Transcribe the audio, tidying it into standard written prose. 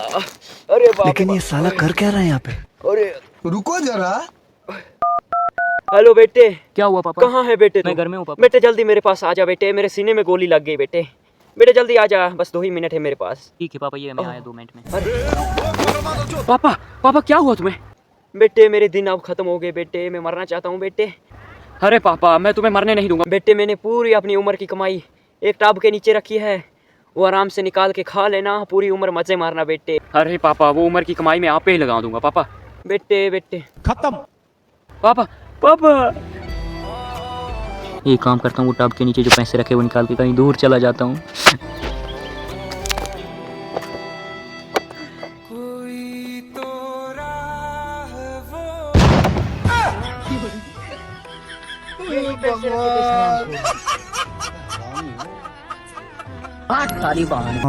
अरे बाप लेकिन ये साला कर क्या रहा है यहाँ पे? अरे रुको जरा। हेलो बेटे। क्या हुआ पापा? कहाँ है बेटे? मैं तुम घर में हूँ पापा। बेटे जल्दी मेरे पास आ जा बेटे, मेरे सीने में गोली लग गई बेटे। बेटे जल्दी आ जा, बस 2 ही मिनट है मेरे पास। ठीक है पापा, ये मैं आया 2 मिनट में। अरे पापा पापा क्या हुआ तुम्हें? बेटे मेरे दिन अब खत्म हो गए बेटे, मैं मरना चाहता हूँ बेटे। अरे पापा मैं तुम्हें मरने नहीं दूंगा। बेटे मैंने पूरी अपनी उम्र की कमाई एक टब के नीचे रखी है, वो आराम से निकाल के खा लेना, पूरी उम्र मजे मारना बेटे। अरे पापा वो उम्र की कमाई मैं आप पे ही लगा दूंगा पापा। बेटे बेटे खत्म। पापा पापा ये काम करता हूँ, वो टब के नीचे जो पैसे रखे वो निकाल के कहीं दूर चला जाता हूँ। सारी बहाने